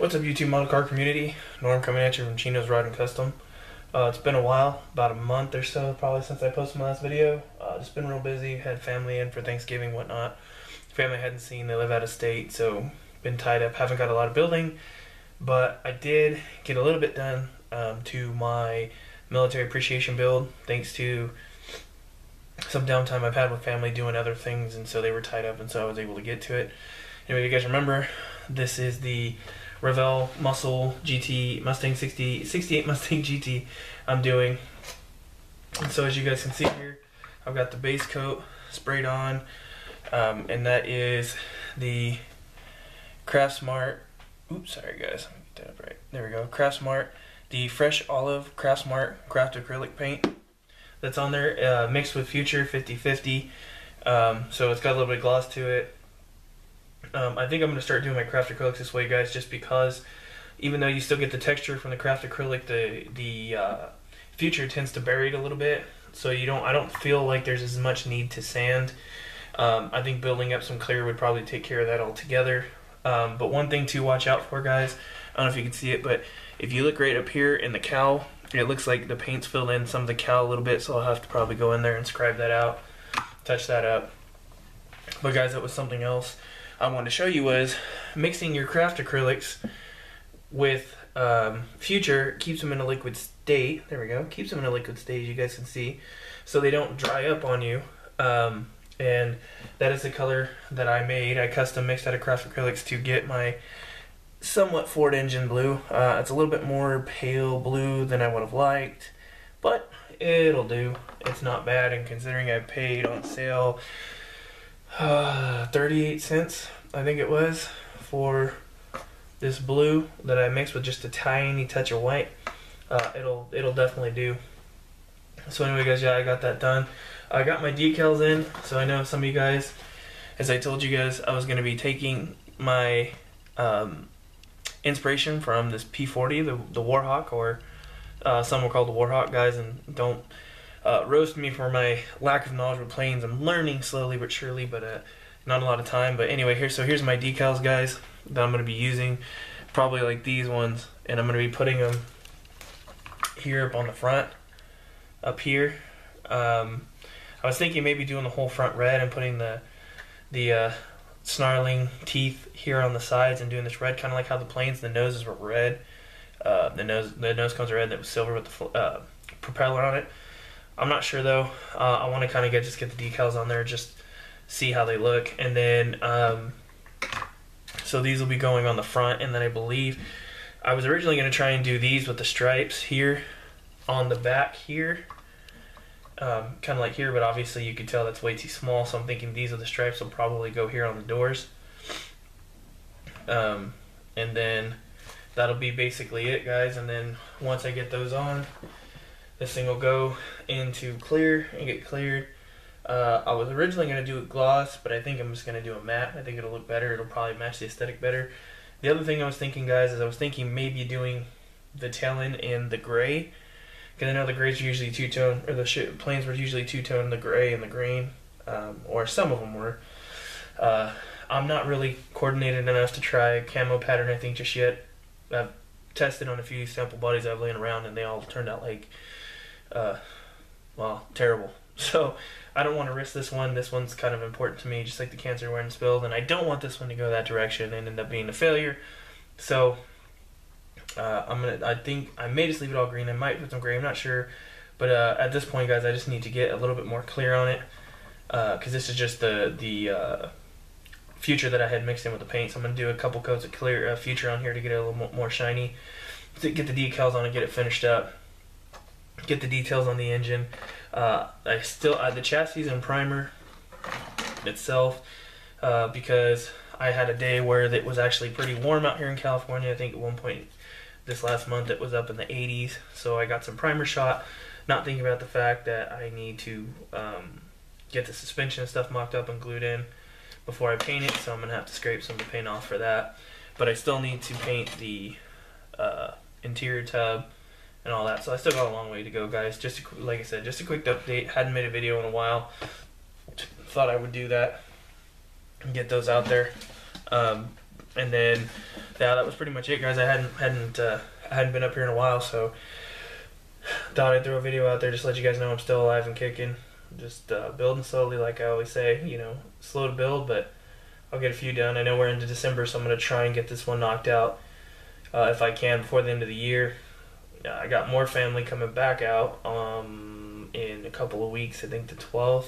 What's up, YouTube model car community? Norm coming at you from Chino's Ride and Custom. It's been a while, about a month or so probably since I posted my last video. Just been real busy, had family in for Thanksgiving, whatnot. Family I hadn't seen, they live out of state, so been tied up, haven't got a lot of building. But I did get a little bit done to my military appreciation build, thanks to some downtime I've had with family doing other things, and so they were tied up, and so I was able to get to it. Anyway, you guys remember, this is the Revell Muscle GT Mustang 68 Mustang GT I'm doing. And so as you guys can see here, I've got the base coat sprayed on, and that is the Craftsmart. Oops, sorry guys, let me get that up right. There we go. Craftsmart, the Fresh Olive Craftsmart Craft Acrylic Paint that's on there, mixed with Future 50/50. So it's got a little bit of gloss to it. I think I'm going to start doing my craft acrylics this way, guys, just because even though you still get the texture from the craft acrylic, the Future tends to bury it a little bit, so I don't feel like there's as much need to sand. I think building up some clear would probably take care of that altogether. But one thing to watch out for, guys, I don't know if you can see it, but if you look right up here in the cowl, it looks like the paint's filled in some of the cowl a little bit, so I'll have to probably go in there and scribe that out, touch that up. But guys, that was something else I wanted to show you, was mixing your craft acrylics with Future keeps them in a liquid state. There we go. Keeps them in a liquid state, as you guys can see, so they don't dry up on you. And that is the color that I made. I custom mixed out of craft acrylics to get my somewhat Ford engine blue. It's a little bit more pale blue than I would have liked, but it'll do. It's not bad, and considering I paid on sale 38 cents, I think it was, for this blue that I mixed with just a tiny touch of white. It'll definitely do. So anyway, guys, yeah, I got that done. I got my decals in, so I know some of you guys, as I told you guys, I was going to be taking my inspiration from this P40, the Warhawk, or some will call the Warhawk, guys, and don't roast me for my lack of knowledge with planes. I'm learning slowly but surely, but not a lot of time. But anyway, here's my decals, guys, that I'm going to be using, probably like these ones, and I'm going to be putting them here up on the front, up here. I was thinking maybe doing the whole front red and putting the snarling teeth here on the sides and doing this red, kind of like how the planes, the noses were red. The nose comes red, and it was silver with the propeller on it. I'm not sure though. I want to kind of just get the decals on there, just see how they look, and then so these will be going on the front, and then I believe I was originally going to try and do these with the stripes here on the back here, kind of like here, but obviously you could tell that's way too small, so I'm thinking these are the stripes will probably go here on the doors, and then that'll be basically it, guys. And then once I get those on, this thing will go into clear and get cleared. I was originally going to do a gloss, but I think I'm just going to do a matte. I think it'll look better. It'll probably match the aesthetic better. The other thing I was thinking, guys, is I was thinking maybe doing the tail end in the gray, because I know the grays are usually two-tone, or the planes were usually two-tone, the gray and the green, or some of them were. I'm not really coordinated enough to try a camo pattern, I think, just yet. I've tested on a few sample bodies I've laying around, and they all turned out like, well, terrible. So I don't want to risk this one. This one's kind of important to me, just like the cancer awareness build, and I don't want this one to go that direction and end up being a failure. So I think I may just leave it all green. I might put some gray, I'm not sure, but at this point, guys, I just need to get a little bit more clear on it, because this is just the Future that I had mixed in with the paint. So I'm going to do a couple coats of clear Future on here to get it a little more shiny, to get the decals on and get it finished up, get the details on the engine. The chassis and primer itself, because I had a day where it was actually pretty warm out here in California. I think at one point this last month it was up in the 80s, so I got some primer shot, not thinking about the fact that I need to get the suspension and stuff mocked up and glued in before I paint it, so I'm gonna have to scrape some of the paint off for that. But I still need to paint the interior tub and all that, so I still got a long way to go, guys. Just like I said, just a quick update. Hadn't made a video in a while, thought I would do that and get those out there. And then, yeah, that was pretty much it, guys. I hadn't been up here in a while, so thought I'd throw a video out there just to let you guys know I'm still alive and kicking. Just building slowly, like I always say. You know, slow to build, but I'll get a few done. I know we're into December, so I'm gonna try and get this one knocked out if I can before the end of the year. I got more family coming back out in a couple of weeks. I think the 12th.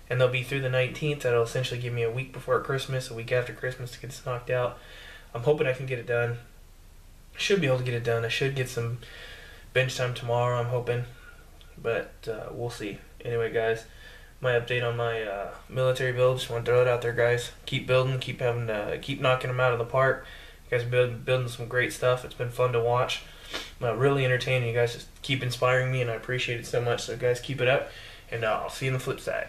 And they'll be through the 19th. That'll essentially give me a week before Christmas, a week after Christmas to get this knocked out. I'm hoping I can get it done. I should be able to get it done. I should get some bench time tomorrow, I'm hoping. But we'll see. Anyway, guys, my update on my military build. Just want to throw it out there, guys. Keep building. Keep knocking them out of the park. You guys are building some great stuff. It's been fun to watch. Really entertaining. You guys just keep inspiring me, and I appreciate it so much. So, guys, keep it up. And I'll see you on the flip side.